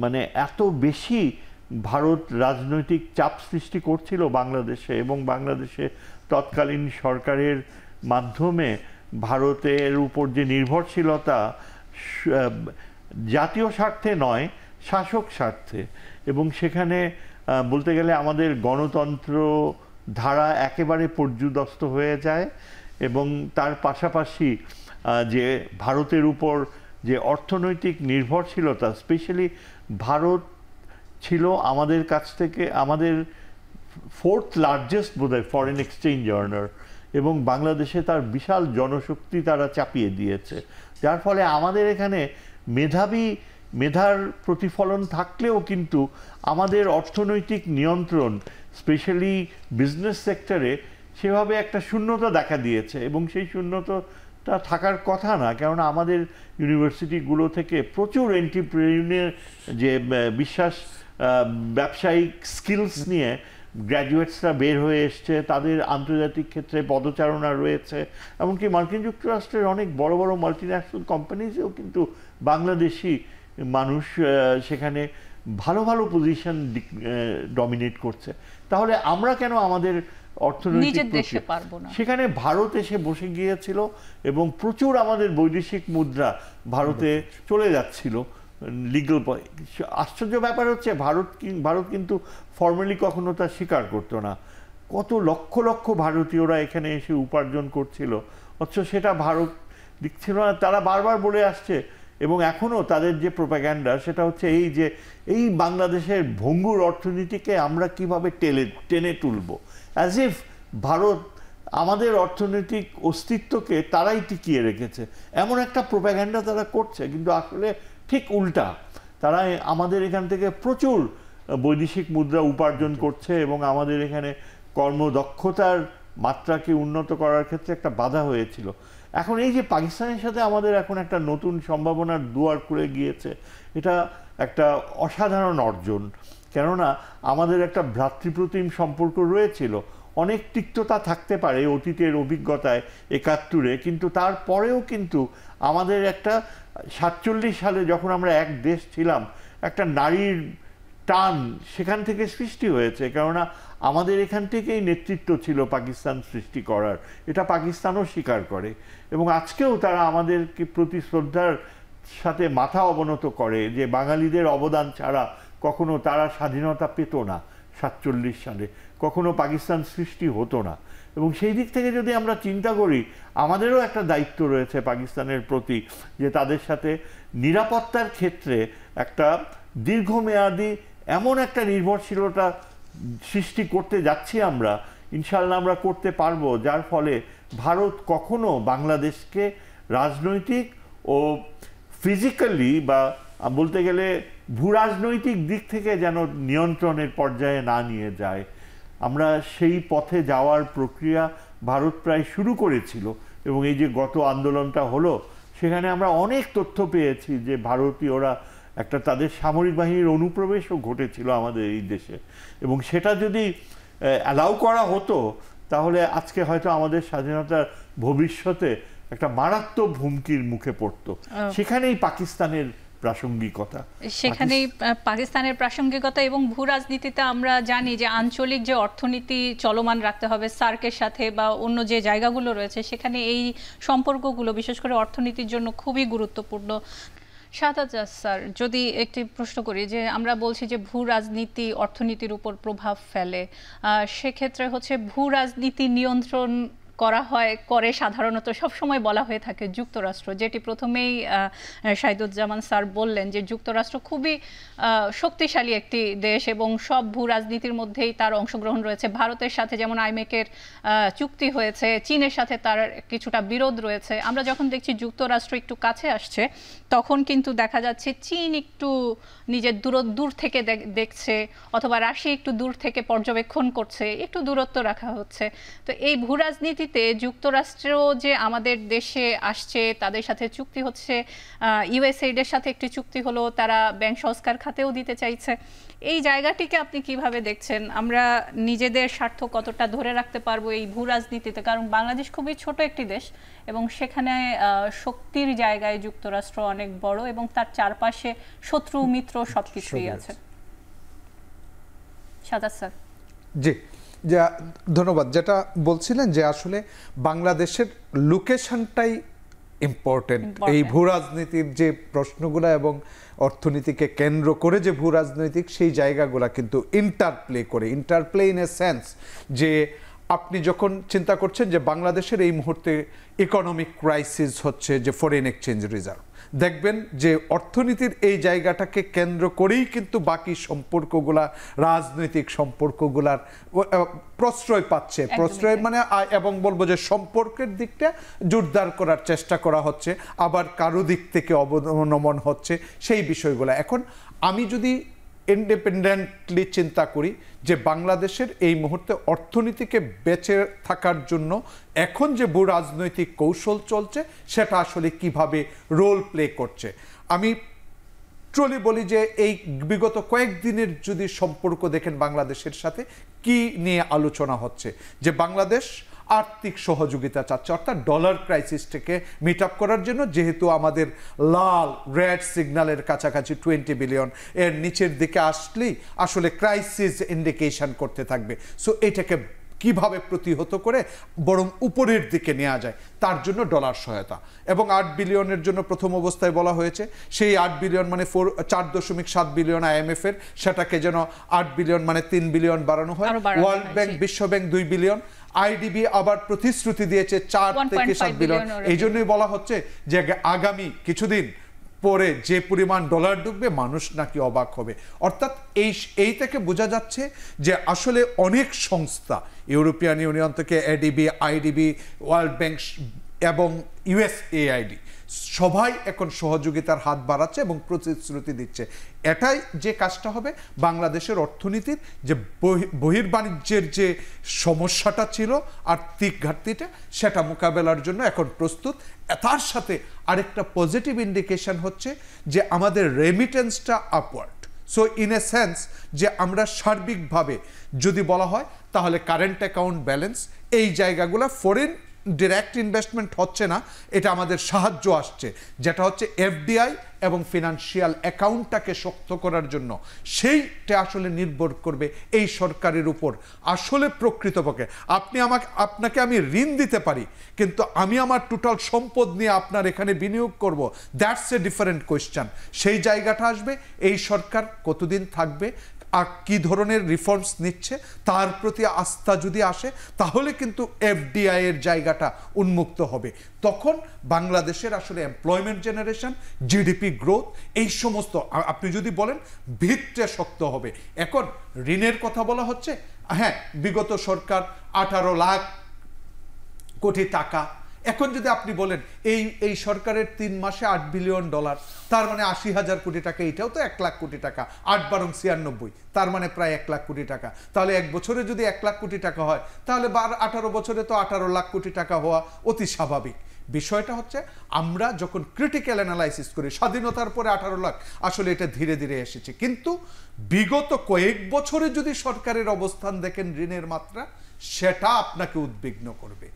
Speaker 2: মানে এত বেশি ভারত রাজনৈতিক চাপ সৃষ্টি করছিল বাংলাদেশে, এবং বাংলাদেশে তৎকালীন সরকারের মাধ্যমে ভারতের উপর যে নির্ভরশীলতা জাতীয় স্বার্থে নয়, শাসক স্বার্থে, এবং সেখানে বলতে গেলে আমাদের গণতন্ত্র ধারা একেবারে পর্যুদস্ত হয়ে যায়। এবং তার পাশাপাশি যে ভারতের উপর যে অর্থনৈতিক নির্ভরশীলতা, স্পেশালি ভারত ছিল আমাদের কাছ থেকে আমাদের 4th লার্জেস্ট বোধহয় ফরেন এক্সচেঞ্জ আর্নার, এবং বাংলাদেশে তার বিশাল জনশক্তি তারা চাপিয়ে দিয়েছে, যার ফলে আমাদের এখানে মেধার প্রতিফলন থাকলেও কিন্তু আমাদের অর্থনৈতিক নিয়ন্ত্রণ, স্পেশালি বিজনেস সেক্টরে, সেভাবে একটা শূন্যতা দেখা দিয়েছে। এবং সেই শূন্যতা থাকার কথা না, কেননা আমাদের ইউনিভার্সিটিগুলো থেকে প্রচুর এন্ট্রিপ্রেনিউর যে বিশ্বাস ব্যবসায়িক স্কিলস নিয়ে গ্র্যাজুয়েটসরা বের হয়ে এসছে, তাদের আন্তর্জাতিক ক্ষেত্রে পদচারণা রয়েছে। এমনকি মার্কিন যুক্তরাষ্ট্রের অনেক বড় বড় মাল্টিন্যাশনাল কোম্পানিজেও কিন্তু বাংলাদেশি মানুষ সেখানে ভালো ভালো পজিশন ডমিনেট করছে। তাহলে আমরা কেন আমাদের অর্থনৈতিক সেখানে ভারত এসে বসে গিয়েছিল এবং প্রচুর আমাদের বৈদেশিক মুদ্রা ভারতে চলে যাচ্ছিল লিগ্যাল। আশ্চর্য ব্যাপার হচ্ছে ভারত কিন্তু ফর্মালি কখনো তা স্বীকার করতো না। কত লক্ষ লক্ষ ভারতীয়রা এখানে এসে উপার্জন করছিল, অথচ সেটা ভারত দিচ্ছিল না। তারা বারবার বলে আসছে এবং এখনও তাদের যে প্রোপাগ্যান্ডা সেটা হচ্ছে এই বাংলাদেশের ভঙ্গুর অর্থনীতিকে আমরা কিভাবে টেনে তুলব, অ্যাজ ইফ ভারত আমাদের অর্থনৈতিক অস্তিত্বকে তারাই টিকিয়ে রেখেছে, এমন একটা প্রোপাগ্যান্ডা তারা করছে। কিন্তু আসলে ঠিক উল্টা, তারা আমাদের এখান থেকে প্রচুর বৈদেশিক মুদ্রা উপার্জন করছে এবং আমাদের এখানে কর্মদক্ষতার মাত্রাকে উন্নত করার ক্ষেত্রে একটা বাধা হয়েছিল। এখন এই যে পাকিস্তানের সাথে আমাদের এখন একটা নতুন সম্ভাবনার দুয়ার খুলে গিয়েছে, এটা একটা অসাধারণ অর্জন। কেননা আমাদের একটা ভ্রাতৃপ্রতিম সম্পর্ক রয়েছিল, অনেক তিক্ততা থাকতে পারে অতীতের অভিজ্ঞতায় ৭১-এ, কিন্তু তারপরেও কিন্তু আমাদের একটা ৪৭ সালে যখন আমরা এক দেশ ছিলাম, একটা নারীর টান সেখান থেকে সৃষ্টি হয়েছে। কেননা আমাদের এখান থেকেই নেতৃত্ব ছিল পাকিস্তান সৃষ্টি করার, এটা পাকিস্তানও স্বীকার করে এবং আজকেও তারা আমাদেরকে প্রতি শ্রদ্ধার সাথে মাথা অবনত করে যে বাঙালিদের অবদান ছাড়া কখনো তারা স্বাধীনতা পেত না। ৪৭ সালে কখনো পাকিস্তান সৃষ্টি হতো না। এবং সেই দিক থেকে যদি আমরা চিন্তা করি, আমাদেরও একটা দায়িত্ব রয়েছে পাকিস্তানের প্রতি, যে তাদের সাথে নিরাপত্তার ক্ষেত্রে একটা দীর্ঘমেয়াদী এমন একটা নির্ভরশীলতা সৃষ্টি করতে যাচ্ছি আমরা, ইনশাআল্লাহ আমরা করতে পারবো, যার ফলে ভারত কখনো বাংলাদেশকে রাজনৈতিক ও ফিজিক্যালি বা বলতে গেলে ভূরাজনৈতিক দিক থেকে যেন নিয়ন্ত্রণের পর্যায়ে না নিয়ে যায়। আমরা সেই পথে যাওয়ার প্রক্রিয়া ভারত প্রায় শুরু করেছিল এবং এই যে গত আন্দোলনটা হলো, সেখানে আমরা অনেক তথ্য পেয়েছি যে ভারতীয়রা একটা তাদের সামরিক বাহিনীর অনুপ্রবেশও ঘটেছিল আমাদের এই দেশে, এবং সেটা যদি অ্যালাউ করা হতো তাহলে আজকে হয়তো আমাদের স্বাধীনতার ভবিষ্যতে একটা মারাত্মক হুমকির মুখে পড়তো। সেখানেই পাকিস্তানের প্রাসঙ্গিকতা,
Speaker 1: সেখানেই পাকিস্তানের প্রাসঙ্গিকতা এবং ভূ রাজনীতিতে আমরা জানি যে আঞ্চলিক যে অর্থনীতি চলমান রাখতে হবে সার্কের সাথে বা অন্য যে জায়গাগুলো রয়েছে, সেখানে এই সম্পর্কগুলো বিশেষ করে অর্থনীতির জন্য খুবই গুরুত্বপূর্ণ। শাহাদাত স্যার, যদি একটি প্রশ্ন করি, যে আমরা বলছি যে ভূ রাজনীতি অর্থনীতির উপর প্রভাব ফেলে, সেক্ষেত্রে হচ্ছে ভূ রাজনীতি নিয়ন্ত্রণ করে সাধারণত সবসময় বলা হয়ে থাকে যুক্তরাষ্ট্র, যেটি প্রথমেই শাহিদুজ্জামান স্যার বললেন যে যুক্তরাষ্ট্র খুবই শক্তিশালী একটি দেশ এবং সব ভূ রাজনীতির মধ্যেই তার অংশগ্রহণ রয়েছে। ভারতের সাথে যেমন আইমেকের চুক্তি হয়েছে, চীনের সাথে তার কিছুটা বিরোধ রয়েছে। আমরা যখন দেখছি যুক্তরাষ্ট্র একটু কাছে আসছে, তখন কিন্তু দেখা যাচ্ছে চীন একটু নিজের দূর থেকে দেখছে, অথবা রাশিয়া একটু দূর থেকে পর্যবেক্ষণ করছে, একটু দূরত্ব রাখা হচ্ছে। তো এই ভূ রাজনীতি যুক্তরাষ্ট্র যে আমাদের দেশে আসছে, তাদের সাথে চুক্তি হচ্ছে, ইউএসএইডের সাথে একটি চুক্তি হলো, তারা ব্যাংক সংস্কার খাতেও দিতে চাইছে। এই জায়গাটিকে আপনি কিভাবে দেখছেন? আমরা নিজেদের স্বার্থ কতটা ধরে রাখতে পারবো এই ভূ রাজনীতিতে? কারণ বাংলাদেশ খুবই ছোট একটি দেশ এবং সেখানে শক্তির জায়গায় যুক্তরাষ্ট্র অনেক বড় এবং তার চারপাশে শত্রু মিত্র সবকিছুই আছে। শাহাদাত স্যার।
Speaker 3: জি, যা ধন্যবাদ। যেটা বলছিলেন যে আসলে বাংলাদেশের লোকেশনটাই ইম্পর্টেন্ট এই ভূ রাজনীতির যে প্রশ্নগুলো এবং অর্থনীতিকে কেন্দ্র করে যে ভূ রাজনৈতিক সেই জায়গাগুলো কিন্তু ইন্টারপ্লে ইন এ সেন্স যে আপনি যখন চিন্তা করছেন যে বাংলাদেশের এই মুহূর্তে ইকোনমিক ক্রাইসিস হচ্ছে যে ফরেন এক্সচেঞ্জ রিজার্ভ, দেখবেন যে অর্থনীতির এই জায়গাটাকে কেন্দ্র করেই কিন্তু বাকি সম্পর্কগুলা, রাজনৈতিক সম্পর্কগুলার প্রশ্রয় পাচ্ছে। প্রশ্রয় মানে এবং বলবো যে সম্পর্কের দিকটা জোরদার করার চেষ্টা করা হচ্ছে, আবার কারো দিক থেকে অবনমন হচ্ছে সেই বিষয়গুলো। এখন আমি যদি ইন্ডিপেন্ডেন্টলি চিন্তা করি যে বাংলাদেশের এই মুহূর্তে অর্থনীতিকে বেঁচে থাকার জন্য এখন যে ভূ রাজনৈতিক কৌশল চলছে সেটা আসলে কিভাবে রোল প্লে করছে, আমি লিটারালি বলি যে এই বিগত কয়েকদিনের যদি সম্পর্ক দেখেন বাংলাদেশের সাথে কি নিয়ে আলোচনা হচ্ছে, যে বাংলাদেশ আর্থিক সহযোগিতা চাচ্ছে, অর্থাৎ ডলার ক্রাইসিসটাকে মিট আপ করার জন্য, যেহেতু আমাদের লাল রেড সিগন্যালের কাছাকাছি 20 বিলিয়ন, এর নিচের দিকে আসলেই আসলে ক্রাইসিস ইন্ডিকেশন করতে থাকবে। সো এটাকে কিভাবে প্রতিহত করে বরং উপরের দিকে নেওয়া যায় তার জন্য ডলার সহায়তা। এবং 8 বিলিয়নের জন্য প্রথম অবস্থায় বলা হয়েছে, সেই 8 বিলিয়ন মানে 4.7 বিলিয়ন IMF এর, সেটাকে যেন 8 বিলিয়ন মানে 3 বিলিয়ন বাড়ানো হয়। ওয়ার্ল্ড ব্যাংক, বিশ্ব ব্যাংক 2 বিলিয়ন, আইডিবি আবার প্রতিশ্রুতি দিয়েছে 4 থেকে 7 বিলিয়ন। এই জন্যই বলা হচ্ছে যে আগামী কিছুদিন পরে যে পরিমাণ ডলার ঢুকবে মানুষ নাকি অবাক হবে। অর্থাৎ এই থেকে বোঝা যাচ্ছে যে আসলে অনেক সংস্থা, ইউরোপিয়ান ইউনিয়ন থেকে এডিবি, আইডিবি, ওয়ার্ল্ড ব্যাংক এবং USAID সবাই এখন সহযোগিতার হাত বাড়াচ্ছে এবং প্রতিশ্রুতি দিচ্ছে। এটাই যে কাজটা হবে বাংলাদেশের অর্থনীতির যে বহির্বাণিজ্যের যে সমস্যাটা ছিল, আর্থিক ঘাটতিটা, সেটা মোকাবেলার জন্য এখন প্রস্তুত। তার সাথে আরেকটা পজিটিভ ইন্ডিকেশন হচ্ছে যে আমাদের রেমিটেন্সটা upward. So in a sense যে আমরা সার্বিকভাবে যদি বলা হয় তাহলে কারেন্ট অ্যাকাউন্ট ব্যালেন্স, এই জায়গাগুলো ফরেন ডিরেক্ট ইনভেস্টমেন্ট হচ্ছে না, এটা আমাদের সাহায্য আসছে, যেটা হচ্ছে FDI এবং ফিনান্সিয়াল অ্যাকাউন্টটাকে শক্ত করার জন্য। সেইটা আসলে নির্ভর করবে এই সরকারের উপর। আসলে প্রকৃতপক্ষে আপনাকে আমি ঋণ দিতে পারি, কিন্তু আমি আমার টোটাল সম্পদ নিয়ে আপনার এখানে বিনিয়োগ করব, দ্যাটস এ ডিফারেন্ট কোয়েশ্চেন। সেই জায়গাটা আসবে, এই সরকার কতদিন থাকবে আর কি ধরনের রিফর্মস নিচ্ছে তার প্রতি আস্থা যদি আসে, তাহলে কিন্তু FDI এর জায়গাটা উন্মুক্ত হবে। তখন বাংলাদেশের আসলে এমপ্লয়মেন্ট জেনারেশন, জিডিপি গ্রোথ, এই সমস্ত আপনি যদি বলেন ভিতটা শক্ত হবে। এখন ঋণের কথা বলা হচ্ছে, হ্যাঁ বিগত সরকার 18 লাখ কোটি টাকা, এখন যদি আপনি বলেন এই সরকারের 3 মাসে 8 বিলিয়ন ডলার, তার মানে 80,000 কোটি টাকা, এটাও তো 1 লাখ কোটি টাকা, 8 বারং 96, তার মানে প্রায় 1 লাখ কোটি টাকা। তাহলে এক বছরে যদি 1 লাখ কোটি টাকা হয়, তাহলে 18 বছরে তো 18 লাখ কোটি টাকা হওয়া অতি স্বাভাবিক। বিষয়টা হচ্ছে আমরা যখন ক্রিটিক্যাল অ্যানালাইসিস করি, স্বাধীনতার পরে 18 লাখ, আসলে এটা ধীরে ধীরে এসেছে, কিন্তু বিগত কয়েক বছরে যদি সরকারের অবস্থান দেখেন ঋণের মাত্রা, সেটা আপনাকে উদ্বিগ্ন করবে।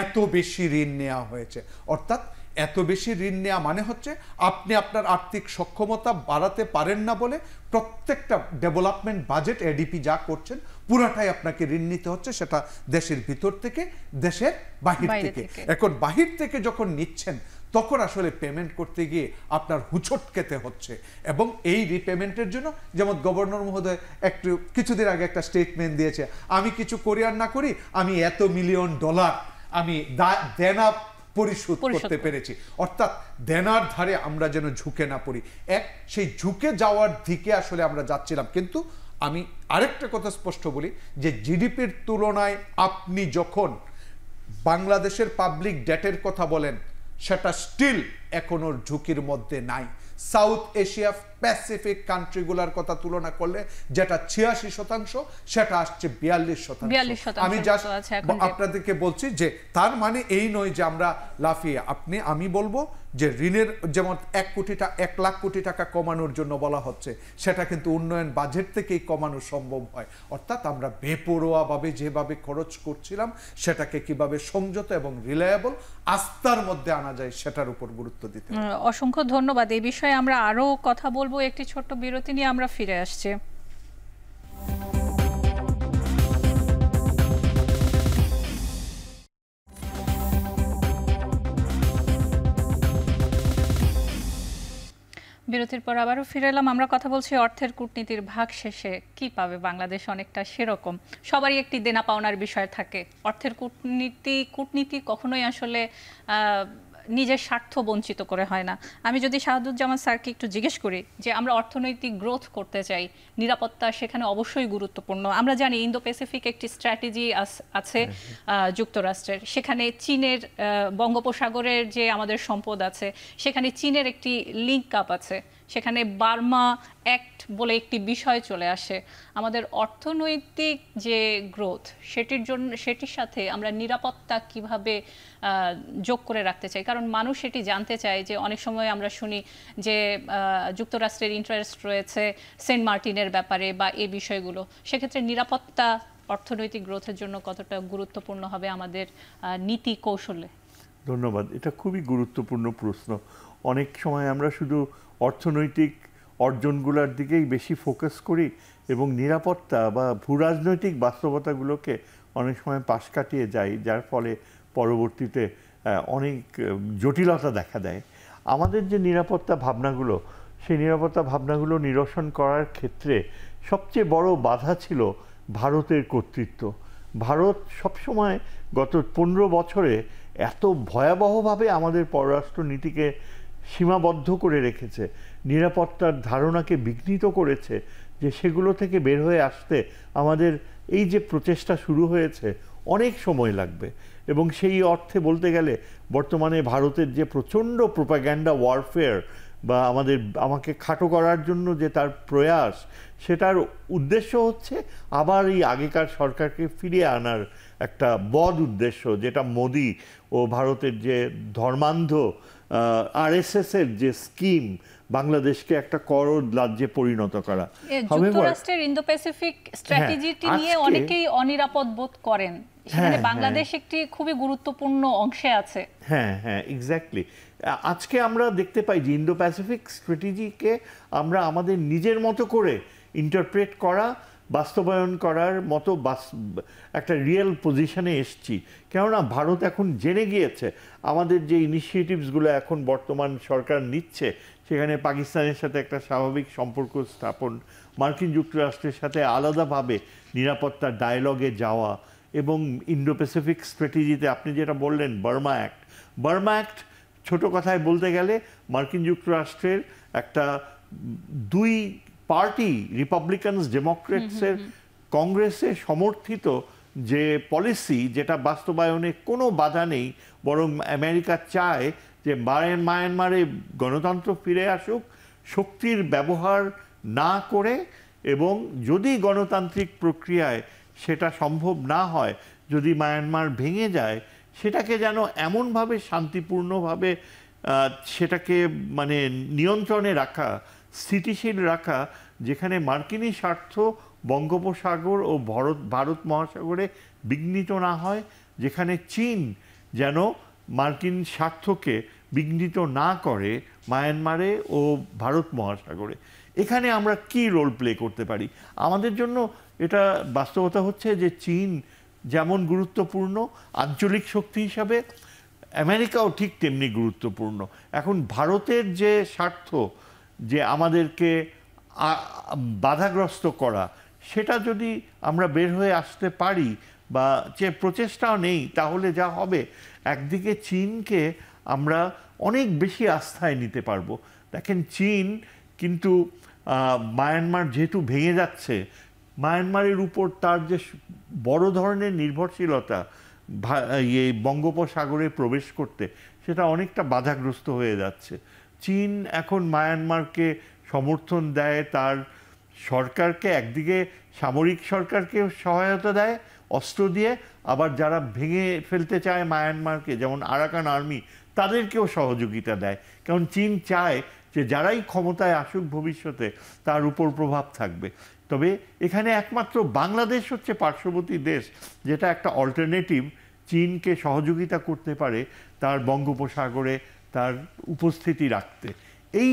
Speaker 3: এত বেশি ঋণ নেওয়া হয়েছে, অর্থাৎ এত বেশি ঋণ নেওয়া মানে হচ্ছে আপনি আপনার আর্থিক সক্ষমতা বাড়াতে পারেন না বলে প্রত্যেকটা ডেভেলপমেন্ট বাজেট এডিপি যা করছেন পুরাটাই আপনাকে ঋণ নিতে হচ্ছে, সেটা দেশের ভিতর থেকে, দেশের বাহির থেকে। এখন বাহির থেকে যখন নিচ্ছেন তখন আসলে পেমেন্ট করতে গিয়ে আপনার হুচট খেতে হচ্ছে। এবং এই রিপেমেন্টের জন্য যেমন গভর্নর মহোদয় কিছুদিন আগে একটা স্টেটমেন্ট দিয়েছে, আমি কিছু করি আর না করি, আমি এত মিলিয়ন ডলার আমি দেনা পরিশোধ করতে পেরেছি। অর্থাৎ দেনার ধারে আমরা যেন ঝুঁকে না পড়ি, সেই ঝুঁকে যাওয়ার দিকে আসলে আমরা যাচ্ছিলাম। কিন্তু আমি আরেকটা কথা স্পষ্ট বলি যে জিডিপির তুলনায় আপনি যখন বাংলাদেশের পাবলিক ডেটের কথা বলেন, সেটা স্টিল এখনো ঝুঁকির মধ্যে নাই। সাউথ এশিয়া প্যাসিফিক কান্ট্রিগুলোর কথা তুলনা করলে যেটা 86%, সেটা আসছে 42%। আমি জাস্ট আপনাদেরকে বলছি যে তার মানে এই নয় যে আমরা লাফিয়ে আমি বলবো যে ঋণের যেমন 1 লাখ কোটি টাকা কমানোর জন্য বলা হচ্ছে, সেটা কিন্তু উন্নয়ন বাজেট থেকেই কমানো সম্ভব হয়। অর্থাৎ আমরা বেপরোয়াভাবে যেভাবে খরচ করছিলাম, সেটাকে কিভাবে সংযত এবং রিলায়েবল আস্থার মধ্যে আনা যায়, সেটার উপর গুরুত্ব দিতে হবে।
Speaker 1: অসংখ্য ধন্যবাদ। এই বিষয়ে আমরা আরো কথা বলবো, একটি ছোট্ট বিরতি নিয়ে আমরা ফিরে আসছি। বিরতির পর আবারও ফিরে এলাম। আমরা কথা বলছি অর্থের কূটনীতির ভাগ শেষে কি পাবে বাংলাদেশ। অনেকটা সেরকম, সবারই একটি দেনা পাওনার বিষয় থাকে। অর্থের কূটনীতি কখনোই আসলে নিজের স্বার্থ বঞ্চিত করে হয় না। আমি যদি শাহাদুজ্জামান স্যারকে একটু জিজ্ঞেস করি যে আমরা অর্থনৈতিক গ্রোথ করতে চাই, নিরাপত্তা সেখানে অবশ্যই গুরুত্বপূর্ণ। আমরা জানি ইন্দো প্যাসিফিক একটি স্ট্র্যাটেজি আছে যুক্তরাষ্ট্রের, সেখানে চীনের বঙ্গোপসাগরের যে আমাদের সম্পদ আছে, সেখানে চীনের একটি লিঙ্ক আপ আছে, সেখানে বার্মা অ্যাক্ট বলে একটি বিষয় চলে আসে। আমাদের অর্থনৈতিক যে গ্রোথ সেটির সাথে আমরা নিরাপত্তা কিভাবে যোগ করে রাখতে চাই, কারণ মানুষ সেটি জানতে চায় যে অনেক সময় আমরা শুনি যে যুক্তরাষ্ট্রের ইন্টারেস্ট রয়েছে সেন্ট মার্টিনের ব্যাপারে বা এই বিষয়গুলো। সেক্ষেত্রে নিরাপত্তা অর্থনৈতিক গ্রোথের জন্য কতটা গুরুত্বপূর্ণ হবে আমাদের নীতি কৌশলে?
Speaker 2: ধন্যবাদ, এটা খুবই গুরুত্বপূর্ণ প্রশ্ন। অনেক সময় আমরা শুধু অর্থনৈতিক অর্জনগুলোর দিকেই বেশি ফোকাস করি এবং নিরাপত্তা বা ভূরাজনৈতিক বাস্তবতাগুলোকে অনেক সময় পাশ কাটিয়ে যাই, যার ফলে পরবর্তীতে অনেক জটিলতা দেখা দেয়। আমাদের যে নিরাপত্তা ভাবনাগুলো, সেই নিরাপত্তা ভাবনাগুলো নিরসন করার ক্ষেত্রে সবচেয়ে বড় বাধা ছিল ভারতের কর্তৃত্ব। ভারত সবসময় গত 15 বছরে এত ভয়াবহভাবে আমাদের পররাষ্ট্র নীতিকে সীমাবদ্ধ করে রেখেছে, নিরাপত্তার ধারণাকে বিঘ্নিত করেছে, যে সেগুলো থেকে বের হয়ে আসতে আমাদের এই যে প্রচেষ্টা শুরু হয়েছে অনেক সময় লাগবে। এবং সেই অর্থে বলতে গেলে বর্তমানে ভারতের যে প্রচণ্ড প্রোপাগ্যান্ডা ওয়ারফেয়ার বা আমাকে খাটো করার জন্য যে তার প্রয়াস, সেটার উদ্দেশ্য হচ্ছে আবার এই আগেকার সরকারকে ফিরিয়ে আনার একটা বদ উদ্দেশ্য, যেটা মোদি ও ভারতের যে ধর্মান্ধ RSS এর যে স্কিম, বাংলাদেশকে একটা করদ রাজ্যে পরিণত করা।
Speaker 1: যুক্তরাষ্ট্রের ইন্দো প্যাসিফিক স্ট্র্যাটেজিটি নিয়ে অনেকেই অনিরাপদ বোধ করেন, সেখানে বাংলাদেশ একটি খুবই গুরুত্বপূর্ণ অংশে আছে।
Speaker 2: হ্যাঁ হ্যাঁ, এক্স্যাক্টলি। আজকে আমরা দেখতে পাই যে ইন্দো প্যাসিফিক স্ট্র্যাটেজিকে আমরা আমাদের নিজের মতো করে ইন্টারপ্রেট করা, বাস্তবায়ন করার মতো একটা রিয়েল পজিশনে এসছি। কেননা ভারত এখন জেনে গিয়েছে আমাদের যে ইনিশিয়েটিভসগুলো এখন বর্তমান সরকার নিচ্ছে, সেখানে পাকিস্তানের সাথে একটা স্বাভাবিক সম্পর্ক স্থাপন, মার্কিন যুক্তরাষ্ট্রের সাথে আলাদাভাবে নিরাপত্তার ডায়ালগে যাওয়া, এবং ইন্দো প্যাসিফিক স্ট্র্যাটেজিতে আপনি যেটা বললেন বার্মা অ্যাক্ট, ছোট কথায় বলতে গেলে মার্কিন যুক্তরাষ্ট্রের একটা দুই পার্টি, রিপাবলিকানস ডেমোক্রেটসের কংগ্রেসে সমর্থিত যে পলিসি, যেটা বাস্তবায়নে কোনো বাধা নেই, বরং আমেরিকা চায় যে মায়ানমারে গণতন্ত্র ফিরে আসুক, শক্তির ব্যবহার না করে, এবং যদি গণতান্ত্রিক প্রক্রিয়ায় সেটা সম্ভব না হয়, যদি মায়ানমার ভেঙে যায়, সেটাকে যেন এমনভাবে শান্তিপূর্ণভাবে সেটাকে মানে নিয়ন্ত্রণে রাখা, স্থিতিশীল রাখা, যেখানে মার্কিনী স্বার্থ বঙ্গোপসাগর ও ভারত মহাসাগরে বিঘ্নিত না হয়, যেখানে চীন যেন মার্কিন স্বার্থকে বিঘ্নিত না করে মায়ানমারে ও ভারত মহাসাগরে। এখানে আমরা কি রোল প্লে করতে পারি? আমাদের জন্য এটা বাস্তবতা হচ্ছে যে চীন যেমন গুরুত্বপূর্ণ আঞ্চলিক শক্তি হিসাবে, আমেরিকাও ঠিক তেমনি গুরুত্বপূর্ণ। এখন ভারতের যে স্বার্থ যে আমাদেরকে বাধাগ্রস্ত করা, সেটা যদি আমরা বের হয়ে আসতে পারি বা যে প্রচেষ্টাও নেই, তাহলে যা হবে, একদিকে চীনকে আমরা অনেক বেশি আস্থায় নিতে পারবো। দেখেন, চীন কিন্তু মায়ানমার যেহেতু ভেঙে যাচ্ছে, মায়ানমারের উপর তার যে বড় ধরনের নির্ভরশীলতা বঙ্গোপসাগরে প্রবেশ করতে, সেটা অনেকটা বাধাগ্রস্ত হয়ে যাচ্ছে। চীন এখন মায়ানমারকে সমর্থন দেয়, তার সরকারকে একদিকে সামরিক সরকারকে সহায়তা দেয় অস্ত্র দিয়ে, আবার যারা ভেঙে ফেলতে চায় মায়ানমারকে, যেমন আরাকান আর্মি, তাদেরকেও সহযোগিতা দেয়। কারণ চীন চায় যে যারাই ক্ষমতায় আসুক ভবিষ্যতে, তার উপর প্রভাব থাকবে। তবে এখানে একমাত্র বাংলাদেশ হচ্ছে পার্শ্ববর্তী দেশ, যেটা একটা অল্টারনেটিভ চীনকে সহযোগিতা করতে পারে তার বঙ্গোপসাগরে তার উপস্থিতি রাখতে। এই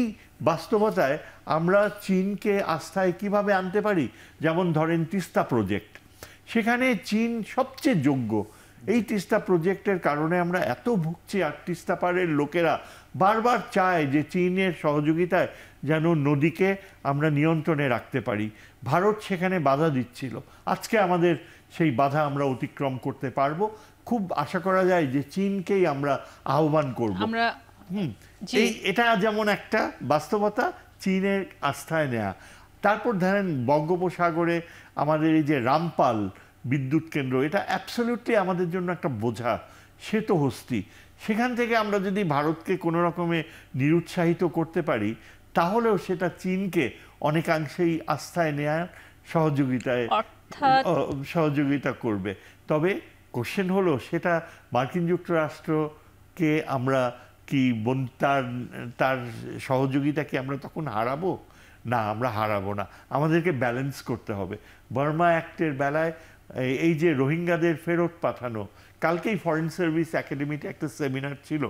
Speaker 2: বাস্তবতায় আমরা চীনকে আস্থায় কিভাবে আনতে পারি? যেমন ধরেন তিস্তা প্রজেক্ট, সেখানে চীন সবচেয়ে যোগ্য। এই তিস্তা প্রজেক্টের কারণে আমরা এত ভুগছি, আর তিস্তা পাড়ের লোকেরা বারবার চায় যে চীনের সহযোগিতায় যেন নদীকে আমরা নিয়ন্ত্রণে রাখতে পারি। ভারত সেখানে বাধা দিচ্ছিল, আজকে আমাদের সেই বাধা আমরা অতিক্রম করতে পারবো। খুব আশা করা যায় যে চীনকেই আমরা আহ্বান করব। এটা যেমন একটা বাস্তবতা, চীনের আস্থায় নেয়া। তারপর ধরেন বঙ্গোপসাগরে আমাদের এই যে রামপাল বিদ্যুৎ কেন্দ্র, এটা অ্যাবসলিউটলি আমাদের জন্য একটা বোঝা, শ্বেতহস্তি। সেখান থেকে আমরা যদি ভারতকে কোনো রকমে নিরুৎসাহিত করতে পারি, তাহলেও সেটা চীনকে অনেকাংশেই আস্থায় নেয়ার সহযোগিতায়
Speaker 1: অর্থাৎ
Speaker 2: সহযোগিতা করবে। তবে কোশ্চেন হলো সেটা মার্কিন যুক্তরাষ্ট্রকে আমরা কি তার তার সহযোগিতা কি আমরা তখন হারাবো? না, আমরা হারাবো না। আমাদেরকে ব্যালেন্স করতে হবে। বার্মা অ্যাক্টের বেলায় এই যে রোহিঙ্গাদের ফেরত পাঠানো, কালকেই ফরেন সার্ভিস একাডেমিতে একটা সেমিনার ছিল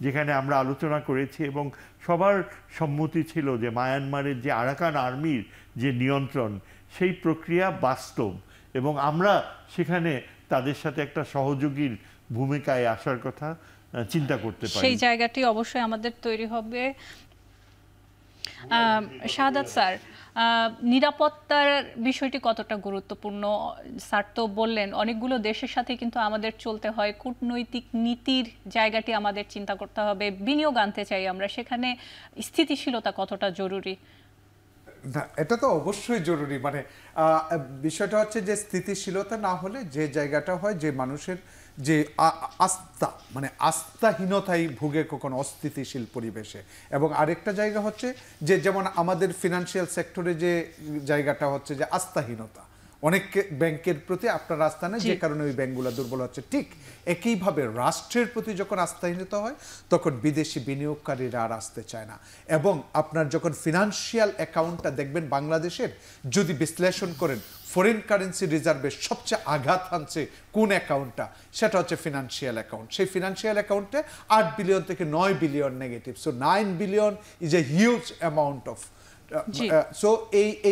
Speaker 2: যেখানে আমরা আলোচনা করেছি এবং সবার সম্মতি ছিল যে মায়ানমারের যে আরাকান আর্মির যে নিয়ন্ত্রণ, সেই প্রক্রিয়া বাস্তব এবং আমরা সেখানে তাদের সাথে একটা সহযোগীর ভূমিকায় আসার কথা চিন্তা করতে পারি।
Speaker 1: সেই জায়গাটি অবশ্যই আমাদের তৈরি হবে। শাহাদাত স্যার, নিরাপত্তার বিষয়টি কতটা গুরুত্বপূর্ণ? স্যার তো বললেন অনেকগুলো দেশের সাথে কিন্তু আমাদের চলতে হয়, কূটনৈতিক নীতির জায়গাটি আমাদের চিন্তা করতে হবে, বিনিয়োগ আনতে চাই আমরা, সেখানে স্থিতিশীলতা কতটা জরুরি?
Speaker 3: না, এটা তো অবশ্যই জরুরি। মানে বিষয়টা হচ্ছে যে স্থিতিশীলতা না হলে যে জায়গাটা হয় যে মানুষের যে আস্থা, মানে আস্থাহীনতাই ভুগে কখনো অস্থিতিশীল পরিবেশে। এবং আরেকটা জায়গা হচ্ছে যে যেমন আমাদের ফিনান্সিয়াল সেক্টরে যে জায়গাটা হচ্ছে যে আস্থাহীনতা, অনেক ব্যাংকের প্রতি আপনার আস্থা নেই, যে কারণে ওই ব্যাংকগুলো দুর্বল হচ্ছে। ঠিক একইভাবে রাষ্ট্রের প্রতি যখন আস্থাহীনতা হয় তখন বিদেশি বিনিয়োগকারীরা আর আসতে চায় না। এবং আপনার যখন ফিনান্সিয়াল অ্যাকাউন্টটা দেখবেন বাংলাদেশের, যদি বিশ্লেষণ করেন ফরেন কারেন্সি রিজার্ভের সবচেয়ে আঘাত হানছে কোন অ্যাকাউন্টটা, সেটা হচ্ছে ফিনান্সিয়াল অ্যাকাউন্ট। সেই ফিনান্সিয়াল অ্যাকাউন্টে 8 বিলিয়ন থেকে 9 billion negative. So 9 billion is a huge amount of. So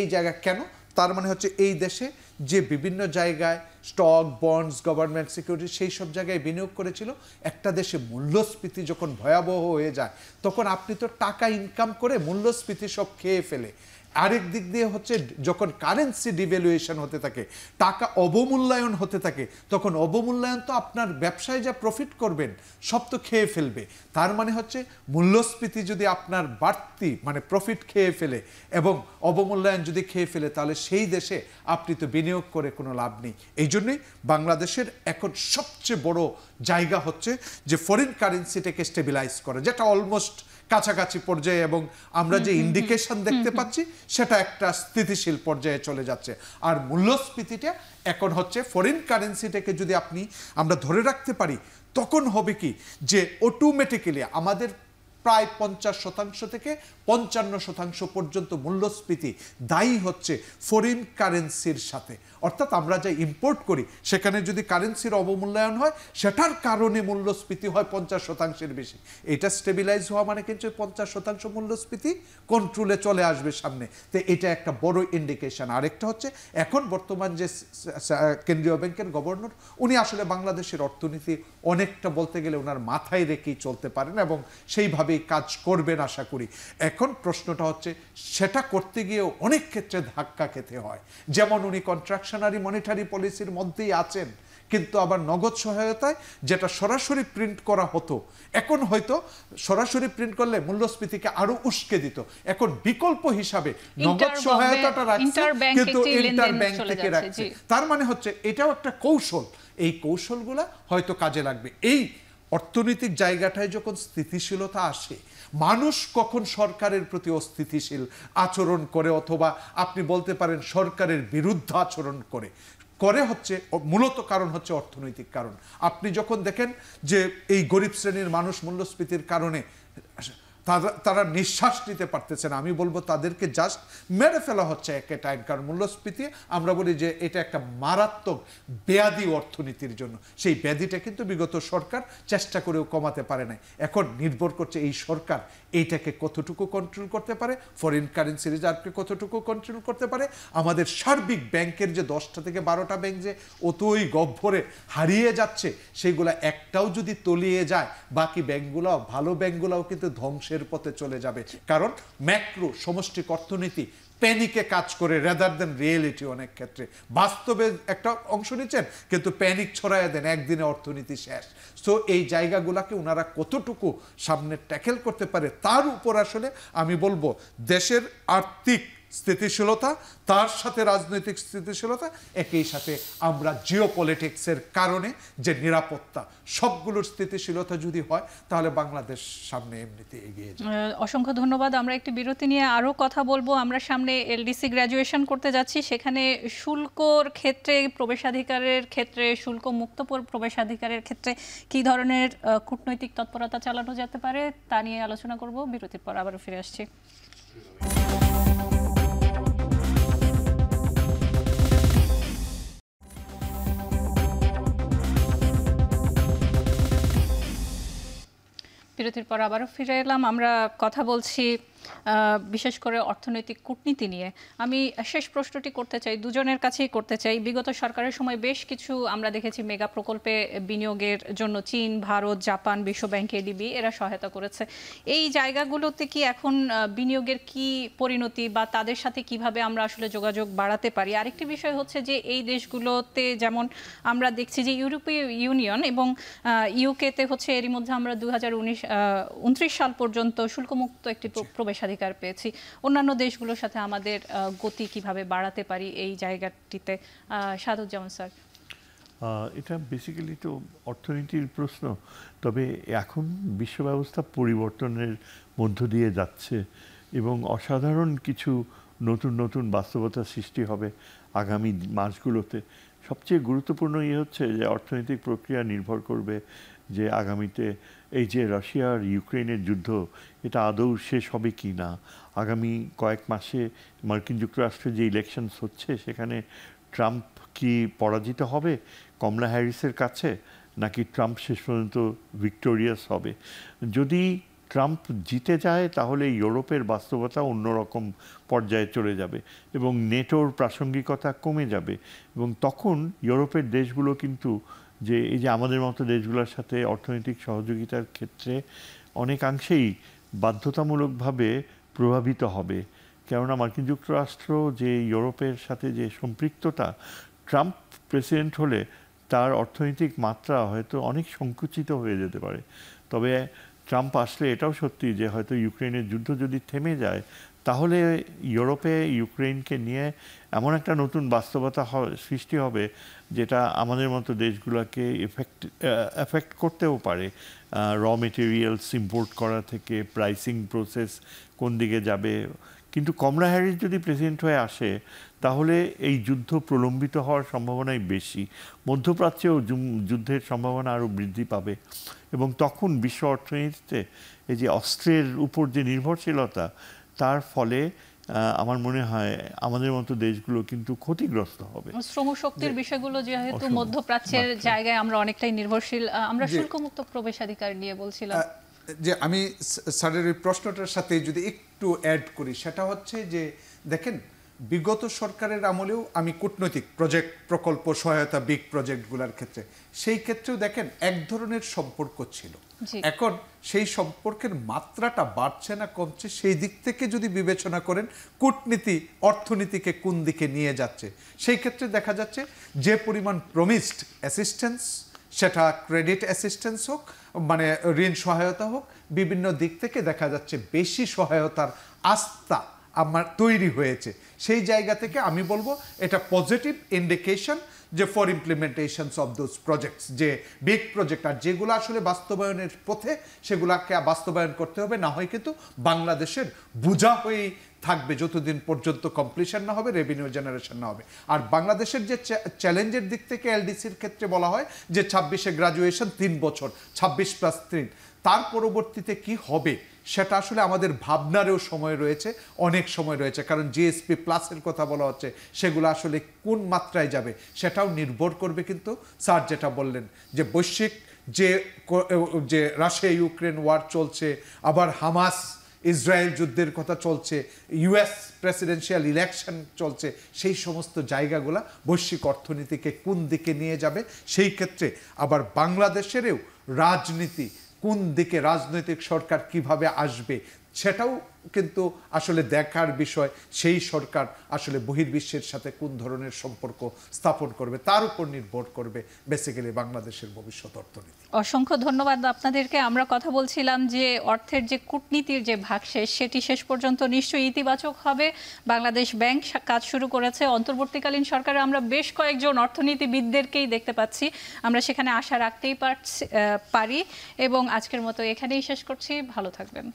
Speaker 3: এই জায়গা কেন? তার মানে হচ্ছে এই দেশে যে বিভিন্ন জায়গায় স্টক, বন্ডস, গভর্নমেন্ট সিকিউরিটি, সেই সব জায়গায় বিনিয়োগ করেছিল, একটা দেশে মূল্যস্ফীতি যখন ভয়াবহ হয়ে যায় তখন আপনি তো টাকা ইনকাম করে মূল্যস্ফীতি সব খেয়ে ফেলে। আরেক দিক দিয়ে হচ্ছে যখন কারেন্সি ডিভ্যালুয়েশন হতে থাকে, টাকা অবমূল্যায়ন হতে থাকে, তখন অবমূল্যায়ন তো আপনার ব্যবসায় যা প্রফিট করবেন সব তো খেয়ে ফেলবে। তার মানে হচ্ছে মূল্যস্ফীতি যদি আপনার বাড়তি মানে প্রফিট খেয়ে ফেলে এবং অবমূল্যায়ন যদি খেয়ে ফেলে, তাহলে সেই দেশে আপনি তো বিনিয়োগ করে কোনো লাভ নেই। এই জন্যই বাংলাদেশের এখন সবচেয়ে বড় জায়গা হচ্ছে যে ফরেন কারেন্সিটাকে স্টেবিলাইজ করা, যেটা অলমোস্ট কাছাকাছি পর্যায়ে, এবং আমরা যে ইন্ডিকেশন দেখতে পাচ্ছি সেটা একটা স্থিতিশীল পর্যায়ে চলে যাচ্ছে। আর মূল্যস্ফীতিটা এখন হচ্ছে ফরেন কারেন্সিটাকে যদি আমরা ধরে রাখতে পারি, তখন হবে কি যে অটোমেটিক্যালি আমাদের প্রায় 50% থেকে 55% পর্যন্ত মূল্যস্ফীতি দায়ী হচ্ছে ফরেন কারেন্সির সাথে। অর্থাৎ আমরা যা ইম্পোর্ট করি সেখানে যদি কারেন্সির অবমূল্যায়ন হয়, সেটার কারণে মূল্যস্ফীতি হয় 50%-এর বেশি। এটা স্টেবিলাইজ হওয়া মানে কিন্তু 50% মূল্যস্ফীতি কন্ট্রোলে চলে আসবে সামনে। তো এটা একটা বড় ইন্ডিকেশন। আরেকটা হচ্ছে এখন বর্তমান যে কেন্দ্রীয় ব্যাংকের গভর্নর, উনি আসলে বাংলাদেশের অর্থনীতি অনেকটা বলতে গেলে ওনার মাথায় রেখেই চলতে পারেন এবং সেইভাবেই কাজ করবেন আশা করি। এখন প্রশ্নটা হচ্ছে সেটা করতে গিয়েও অনেক ক্ষেত্রে ধাক্কা খেতে হয়। যেমন উনি কন্ট্রাকশনারি মনিটারি পলিসির মধ্যেই আছেন, কিন্তু আবার নগদ সহায়তায় যেটা সরাসরি প্রিন্ট করা হতো, এখন হয়তো সরাসরি প্রিন্ট করলে মূল্যস্ফীতিকে আরো উস্কে দিত। এখন বিকল্প হিসাবে নগদ সহায়তাটা রাখছে, কিন্তু ইন্টারব্যাংক থেকে রাখছে। তার মানে হচ্ছে এটাও একটা কৌশল। এই কৌশলগুলা হয়তো কাজে লাগবে। এই অর্থনৈতিক জায়গাটায় যখন স্থিতিশীলতা আসে, মানুষ কখন সরকারের প্রতি অস্থিতিশীল আচরণ করে অথবা আপনি বলতে পারেন সরকারের বিরুদ্ধে আচরণ করে হচ্ছে মূলত কারণ হচ্ছে অর্থনৈতিক কারণ। আপনি যখন দেখেন যে এই গরিব শ্রেণীর মানুষ মূল্যস্ফীতির কারণে তারা নিঃশ্বাস নিতে পারতেছে না, আমি বলবো তাদেরকে জাস্ট মেরে ফেলা হচ্ছে একে টাইম। কারণ মূল্যস্ফীতি আমরা বলি যে এটা একটা মারাত্মক ব্যাধি অর্থনীতির জন্য। সেই ব্যাধিটা কিন্তু বিগত সরকার চেষ্টা করেও কমাতে পারে নাই। এখন নির্ভর করছে এই সরকার এইটাকে কতটুকু কন্ট্রোল করতে পারে, ফরেন কারেন্সি রিজার্ভকে কতটুকু কন্ট্রোল করতে পারে। আমাদের সার্বিক ব্যাংকের যে 10টা থেকে 12টা ব্যাংক যে অতই গহ্বরে হারিয়ে যাচ্ছে, সেইগুলা একটাও যদি তলিয়ে যায়, বাকি ব্যাংকগুলাও ভালো ব্যাংকগুলাও কিন্তু ধ্বংসের পথে চলে যাবে। কারণ ম্যাক্রো সমষ্টিক অর্থনীতি প্যানিকে কাজ করে রেদার দেন রিয়েলিটি। অনেক ক্ষেত্রে বাস্তবে একটা অংশ নিচ্ছেন কিন্তু প্যানিক ছড়ায় দেন, একদিনে অর্থনীতি শেষ। সো এই জায়গাগুলোকে ওনারা কতটুকু সামনে ট্যাকেল করতে পারে, তার উপর আসলে আমি বলবো দেশের আর্থিক স্থিতিশীলতা, তার সাথে রাজনৈতিক স্থিতিশীলতা, একই সাথে আমরা জিওপলিটিক্সের কারণে যে নিরাপত্তা, সবগুলোর স্থিতিশীলতা যদি হয় তাহলে বাংলাদেশ সামনে এমনিতে এগিয়ে যায়।
Speaker 1: অসংখ্য ধন্যবাদ। আমরা একটি বিরতি নিয়ে আরও কথা বলবো। আমরা সামনে এলডিসি গ্র্যাজুয়েশন করতে যাচ্ছি, সেখানে শুল্কর ক্ষেত্রে, প্রবেশাধিকারের ক্ষেত্রে, শুল্ক মুক্ত প্রবেশাধিকারের ক্ষেত্রে কী ধরনের কূটনৈতিক তৎপরতা চালানো যেতে পারে তা নিয়ে আলোচনা করব। বিরতির পর আবারও ফিরে আসছি। বিরতির পর আবারও ফিরে এলাম। আমরা কথা বলছি বিশেষ করে অর্থনৈতিক কূটনীতি নিয়ে। আমি শেষ প্রশ্নটি করতে চাই, দুজনের কাছেই করতে চাই। বিগত সরকারের সময় বেশ কিছু আমরা দেখেছি মেগা প্রকল্পে বিনিয়োগের জন্য চীন, ভারত, জাপান, বিশ্বব্যাংক, এডিবি এরা সহায়তা করেছে। এই জায়গাগুলোতে কি এখন বিনিয়োগের কি পরিণতি, বা তাদের সাথে কিভাবে আমরা আসলে যোগাযোগ বাড়াতে পারি? আরেকটি বিষয় হচ্ছে যে এই দেশগুলোতে যেমন আমরা দেখছি যে ইউরোপীয় ইউনিয়ন এবং ইউকেতে হচ্ছে এরই মধ্যে আমরা 2029 সাল পর্যন্ত শুল্কমুক্ত একটি প্রবেশাধিকার পেয়েছি। অন্যান্য দেশগুলোর সাথে আমাদের গতি কিভাবে বাড়াতে পারি এই জায়গাটিতে? সাদুজ্জামান স্যার।
Speaker 2: এটা বেসিক্যালি তো অর্থনীতির প্রশ্ন, তবে এখন বিশ্ব ব্যবস্থা পরিবর্তনের মধ্য দিয়ে যাচ্ছে এবং অসাধারণ কিছু নতুন নতুন বাস্তবতা সৃষ্টি হবে আগামী মাসগুলোতে। সবচেয়ে গুরুত্বপূর্ণ হচ্ছে যে অর্থনৈতিক প্রক্রিয়া নির্ভর করবে যে আগামীতে এই যে রাশিয়া আর ইউক্রেনের যুদ্ধ, এটা আদৌ শেষ হবে কি না। আগামী কয়েক মাসে মার্কিন যুক্তরাষ্ট্রে যে ইলেকশনস হচ্ছে সেখানে ট্রাম্প কি পরাজিত হবে কমলা হ্যারিসের কাছে, নাকি ট্রাম্প শেষ পর্যন্ত ভিক্টোরিয়াস হবে? যদি ট্রাম্প জিতে যায় তাহলে ইউরোপের বাস্তবতা অন্যরকম পর্যায়ে চলে যাবে এবং নেটোর প্রাসঙ্গিকতা কমে যাবে, এবং তখন ইউরোপের দেশগুলো কিন্তু যে এই যে আমাদের মতো দেশগুলোর সাথে অর্থনৈতিক সহযোগিতার ক্ষেত্রে অনেকাংশেই বাধ্যতামূলকভাবে প্রভাবিত হবে। কেননা মার্কিন যুক্তরাষ্ট্র যে ইউরোপের সাথে যে সম্পৃক্ততা, ট্রাম্প প্রেসিডেন্ট হলে তার অর্থনৈতিক মাত্রা হয়তো অনেক সংকুচিত হয়ে যেতে পারে। তবে ট্রাম্প আসলে এটাও সত্যি যে হয়তো ইউক্রেনের যুদ্ধ যদি থেমে যায় তাহলে ইউরোপে ইউক্রেনকে নিয়ে এমন একটা নতুন বাস্তবতা সৃষ্টি হবে যেটা আমাদের মতো দেশগুলোকে এফেক্ট করতেও পারে। র মেটেরিয়ালস ইম্পোর্ট করা থেকে প্রাইসিং প্রসেস কোন দিকে যাবে। কিন্তু কমলা হ্যারিস যদি প্রেসিডেন্ট হয়ে আসে তাহলে এই যুদ্ধ প্রলম্বিত হওয়ার সম্ভাবনাই বেশি, মধ্যপ্রাচ্যেও যুদ্ধের সম্ভাবনা আরও বৃদ্ধি পাবে এবং তখন বিশ্ব অর্থনীতিতে এই যে অস্ত্রের উপর যে নির্ভরশীলতা, তার ফলে আমার মনে হয় আমাদের মতো দেশগুলো কিন্তু ক্ষতিগ্রস্ত হবে।
Speaker 1: শ্রমশক্তির বিষয়গুলো যেহেতু মধ্যপ্রাচ্যের জায়গায় আমরা অনেকটাই নির্ভরশীল। আমরা শুল্কমুক্ত প্রবেশাধিকার নিয়ে বলছিলাম
Speaker 3: যে আমি স্যারের এই প্রশ্নটার সাথে যদি একটু অ্যাড করি, সেটা হচ্ছে যে দেখেন বিগত সরকারের আমলেও আমি কূটনৈতিক প্রকল্প সহায়তা বিগ প্রজেক্টগুলোর ক্ষেত্রে সেই ক্ষেত্রেও দেখেন এক ধরনের সম্পর্ক ছিল। এখন সেই সম্পর্কের মাত্রাটা বাড়ছে না কমছে, সেই দিক থেকে যদি বিবেচনা করেন কূটনীতি অর্থনীতিকে কোন দিকে নিয়ে যাচ্ছে, সেই ক্ষেত্রে দেখা যাচ্ছে যে পরিমাণ প্রমিসড অ্যাসিস্ট্যান্স, সেটা ক্রেডিট অ্যাসিস্ট্যান্স হোক, মানে ঋণ সহায়তা হোক, বিভিন্ন দিক থেকে দেখা যাচ্ছে বেশি সহায়তার আস্থা আমার তৈরি হয়েছে। সেই জায়গা থেকে আমি বলবো এটা পজিটিভ ইন্ডিকেশন যে ফর ইমপ্লিমেন্টেশনস অফ দোজ প্রজেক্টস, যে বিগ প্রজেক্ট আর যেগুলো আসলে বাস্তবায়নের পথে সেগুলোকে বাস্তবায়ন করতে হবে, না হয় কিন্তু বাংলাদেশের বোঝা হয়েই থাকবে যতদিন পর্যন্ত কমপ্লিশন না হবে, রেভিনিউ জেনারেশন না হবে। আর বাংলাদেশের যে চ্যালেঞ্জের দিক থেকে এলডিসির ক্ষেত্রে বলা হয় যে 26-এ গ্রাজুয়েশন 3 বছর, 26+3, তার পরবর্তীতে কি হবে সেটা আসলে আমাদের ভাবনারও সময় রয়েছে, অনেক সময় রয়েছে। কারণ জিএসপি প্লাসের কথা বলা হচ্ছে, সেগুলো আসলে কোন মাত্রায় যাবে সেটাও নির্ভর করবে কিন্তু স্যার যেটা বললেন যে বৈশ্বিক যে রাশিয়া ইউক্রেন ওয়ার চলছে, আবার হামাস ইসরায়েল যুদ্ধের কথা চলছে, ইউএস প্রেসিডেন্সিয়াল ইলেকশন চলছে, সেই সমস্ত জায়গাগুলো বৈশ্বিক অর্থনীতিকে কোন দিকে নিয়ে যাবে। সেই ক্ষেত্রে আবার বাংলাদেশেরও রাজনীতি কোন দিকে, রাজনৈতিক সরকার কিভাবে আসবে, সেটাও কিন্তু আসলে দেখার বিষয়। সেই সরকার আসলে বহির্বিশ্বের সাথে কোন ধরনের সম্পর্ক স্থাপন করবে তার উপর নির্ভর করবে বেসিক্যালি বাংলাদেশের ভবিষ্যৎ অর্থনীতি।
Speaker 1: অসংখ্য ধন্যবাদ আপনাদেরকে। আমরা কথা বলছিলাম যে অর্থের যে কূটনীতির যে ভাগশেষ সেটি শেষ পর্যন্ত নিশ্চয়ই ইতিবাচক হবে। বাংলাদেশ ব্যাংক কাজ শুরু করেছে। অন্তর্বর্তীকালীন সরকারে আমরা বেশ কয়েকজন অর্থনীতিবিদদেরকেই দেখতে পাচ্ছি। আমরা সেখানে আশা রাখতেই পারি এবং আজকের মতো এখানেই শেষ করছি। ভালো থাকবেন।